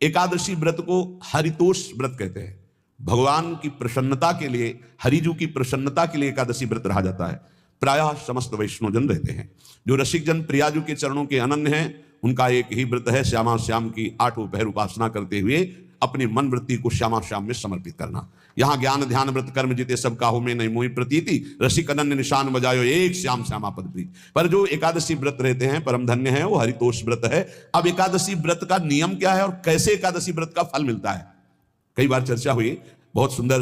एकादशी व्रत को हरितोष व्रत कहते हैं। भगवान की प्रसन्नता के लिए, हरिजू की प्रसन्नता के लिए एकादशी व्रत रहा जाता है। प्रायः समस्त वैष्णवजन रहते हैं। जो रसिक जन प्रियाजू के चरणों के अनन्य हैं, उनका एक ही व्रत है, श्यामा श्याम की 8 पहर उपासना करते हुए अपनी मन वृत्ति को श्यामा श्याम में समर्पित करना। यहाँ ज्ञान ध्यान व्रत कर्म जीते सब काहू में नहीं मोहि प्रतीति, रसिक अनन्य निशान बजायो एक श्याम श्यामा पद प्रीति। पर जो एकादशी व्रत रहते हैं परम धन्य है, वो हरितोष व्रत है। अब एकादशी व्रत का नियम क्या है और कैसे एकादशी व्रत का फल मिलता है, कई बार चर्चा हुई। बहुत सुंदर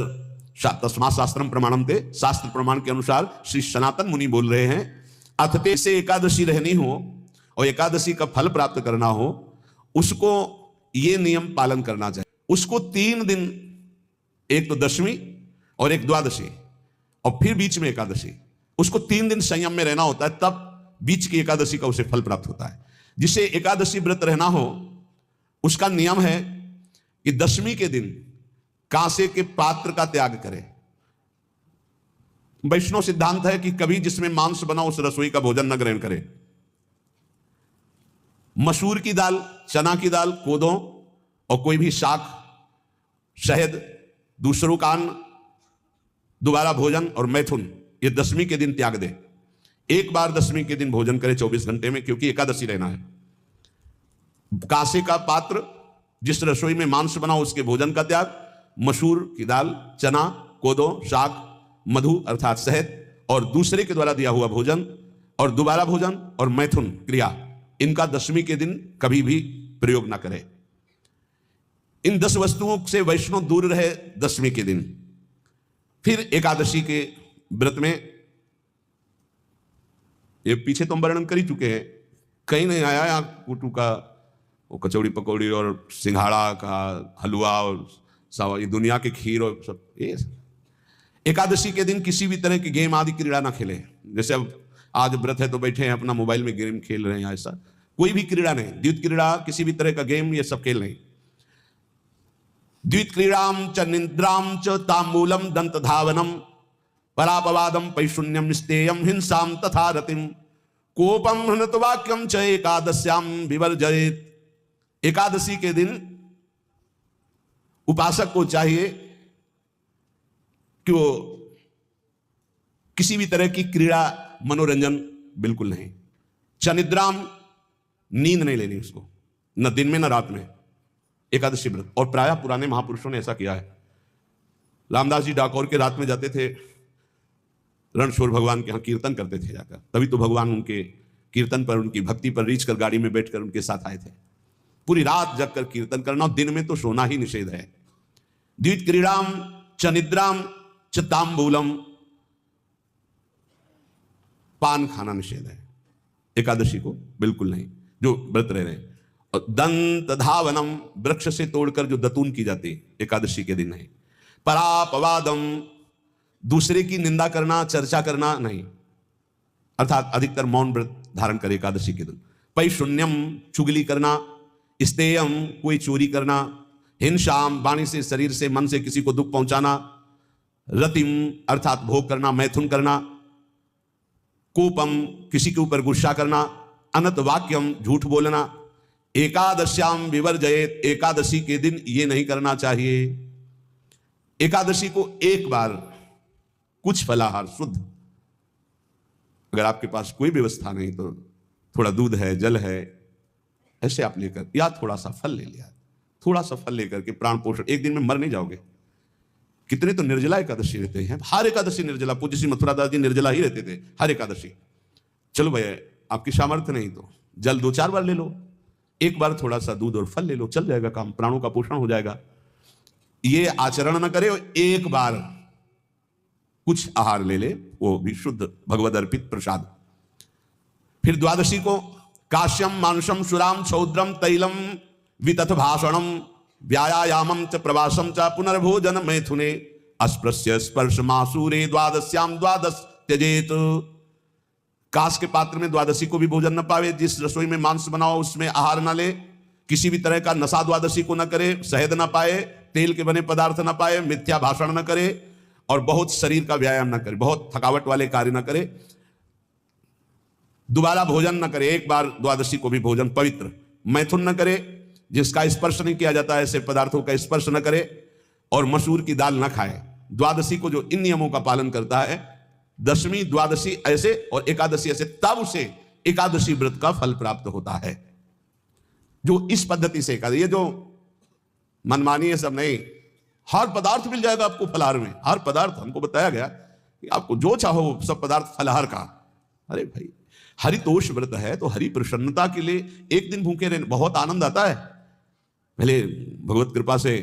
तस्मात् शास्त्रम प्रमाणम थे, शास्त्र प्रमाण के अनुसार श्री सनातन मुनि बोल रहे हैं, अथते से एकादशी रहनी हो और एकादशी का फल प्राप्त करना हो, उसको ये नियम पालन करना चाहिए। उसको 3 दिन, एक तो दशमी और एक द्वादशी और फिर बीच में एकादशी, उसको 3 दिन संयम में रहना होता है, तब बीच की एकादशी का उसे फल प्राप्त होता है। जिसे एकादशी व्रत रहना हो उसका नियम है कि दशमी के दिन कांसे के पात्र का त्याग करें। वैष्णव सिद्धांत है कि कभी जिसमें मांस बना उस रसोई का भोजन न ग्रहण करें। मसूर की दाल, चना की दाल, कोदों और कोई भी शाक, शहद, दूसरों का अन्न, दोबारा भोजन और मैथुन, ये दशमी के दिन त्याग दे। एक बार दशमी के दिन भोजन करे 24 घंटे में, क्योंकि एकादशी रहना है। कांसे का पात्र, जिस रसोई में मांस बना उसके भोजन का त्याग, मसूर की दाल, चना, कोदो, शाक, मधु अर्थात शहद और दूसरे के द्वारा दिया हुआ भोजन और दोबारा भोजन और मैथुन क्रिया, इनका दशमी के दिन कभी भी प्रयोग ना करें। इन 10 वस्तुओं से वैष्णव दूर रहे दशमी के दिन। फिर एकादशी के व्रत में, ये पीछे तो हम वर्णन कर ही चुके हैं, कहीं नहीं आया यहाँ कुटू का वो कचौड़ी पकौड़ी और सिंघाड़ा का हलवा और ये दुनिया के खीर और सब। ये एकादशी के दिन किसी भी तरह की गेम आदि क्रीड़ा ना खेले। जैसे अब आज व्रत है तो बैठे हैं अपना मोबाइल में गेम खेल रहे हैं, ऐसा कोई भी क्रीड़ा नहीं। द्वित क्रीड़ा, किसी भी तरह का गेम, ये सब खेल नहीं। द्वित क्रीड़ाम च निद्राम च तांबूलम दंत धावनम परापवादम पैशून्यम स्तेयम हिंसाम तथा रतिम कोपम हनत वाक्यम च एकादश्याम विवर्जयेत। एकादशी के दिन उपासक को चाहिए कि वो किसी भी तरह की क्रीड़ा, मनोरंजन बिल्कुल नहीं। चनिद्राम, नींद नहीं लेनी उसको, न दिन में न रात में, एकादशी व्रत। और प्रायः पुराने महापुरुषों ने ऐसा किया है। रामदास जी डाकोर के रात में जाते थे, रणछोड़ भगवान के यहाँ कीर्तन करते थे जाकर, तभी तो भगवान उनके कीर्तन पर, उनकी भक्ति पर रीछ कर गाड़ी में बैठकर उनके साथ आए थे। पूरी रात जगकर कीर्तन करना, दिन में तो सोना ही निषेध है। द्वित क्रीड़ाम च निद्राम च तांबूलम, पान खाना निषेध है एकादशी को, बिल्कुल नहीं, जो व्रत रह रहे हैं। और दंत धावनम, वृक्ष से तोड़कर जो दतून की जाती है एकादशी के दिन नहीं। परापवादम, दूसरे की निंदा करना, चर्चा करना नहीं, अर्थात अधिकतर मौन व्रत धारण करे एकादशी के दिन। पैशून्यम, चुगली करना। स्तेयम, कोई चोरी करना। हिंसाम, वाणी से, शरीर से, मन से किसी को दुख पहुंचाना। रतिम अर्थात भोग करना, मैथुन करना। कोपम, किसी के ऊपर गुस्सा करना। अनत वाक्यम, झूठ बोलना। एकादश्याम विवर्जयेत, एकादशी के दिन ये नहीं करना चाहिए। एकादशी को एक बार कुछ फलाहार शुद्ध, अगर आपके पास कोई व्यवस्था नहीं तो थोड़ा दूध है, जल है, ऐसे आप लेकर, या थोड़ा सा फल ले लिया, थोड़ा सा फल लेकर के प्राण पोषण, एक दिन में मर नहीं जाओगे। कितने तो निर्जला एकादशी रहते हैं, हर एकादशी निर्जला। पूज्य श्री मथुरा दास जी निर्जला ही रहते थे हर एकादशी। चलो भैया, आपकी सामर्थ्य नहीं तो जल 2-4 बार ले लो, एक बार थोड़ा सा दूध और फल ले लो, चल जाएगा काम, प्राणों का पोषण हो जाएगा। ये आचरण न करे, एक बार कुछ आहार ले ले, वो भी शुद्ध भगवद अर्पित प्रसाद। फिर द्वादशी को काश्यम मांसम सुराम छौद्रम तैलम वितथ भाषणम व्यायामम च प्रवासम च पुनर्भोजन मैथुने अस्पृश्य स्पर्श मासूरे द्वादश्याम द्वादश त्यजेत। कांस के पात्र में द्वादशी को भी भोजन न पावे। जिस रसोई में मांस बनाओ उसमें आहार न ले। किसी भी तरह का नशा द्वादशी को न करे। शहद न पाए, तेल के बने पदार्थ न पाए, मिथ्या भाषण न करे और बहुत शरीर का व्यायाम न करे, बहुत थकावट वाले कार्य न करे। दोबारा भोजन न करे, एक बार द्वादशी को भी भोजन पवित्र। मैथुन न करे, जिसका स्पर्श नहीं किया जाता है, ऐसे पदार्थों का स्पर्श न करे और मसूर की दाल न खाए। द्वादशी को जो इन नियमों का पालन करता है, दशमी द्वादशी ऐसे और एकादशी ऐसे, तब उसे एकादशी व्रत का फल प्राप्त होता है। जो इस पद्धति से एकादशी, ये जो मनमानी है सब नहीं, हर पदार्थ मिल जाएगा आपको फलाहार में, हर पदार्थ। हमको बताया गया कि आपको जो चाहो सब पदार्थ फलाहार का। अरे भाई, हरितोष व्रत है तो हरि प्रसन्नता के लिए एक दिन भूखे रहने बहुत आनंद आता है। पहले भगवत कृपा से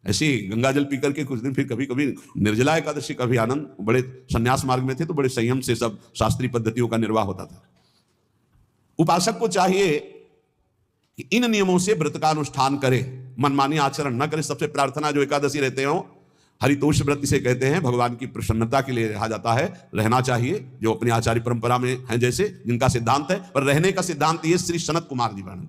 ऐसी गंगा जल पी करके कुछ दिन, फिर कभी कभी निर्जला एकादशी का भी आनंद। बड़े संन्यास मार्ग में थे तो बड़े संयम से सब शास्त्रीय पद्धतियों का निर्वाह होता था। उपासक को चाहिए कि इन नियमों से व्रत का अनुष्ठान करे, मनमानी आचरण न करे। सबसे प्रार्थना जो एकादशी रहते हो, हरितोष व्रत इसे कहते हैं, भगवान की प्रसन्नता के लिए रहा जाता है, रहना चाहिए। जो अपनी आचार्य परंपरा में है जैसे, जिनका सिद्धांत है, पर रहने का सिद्धांत ये श्री सनत कुमार जी वर्णन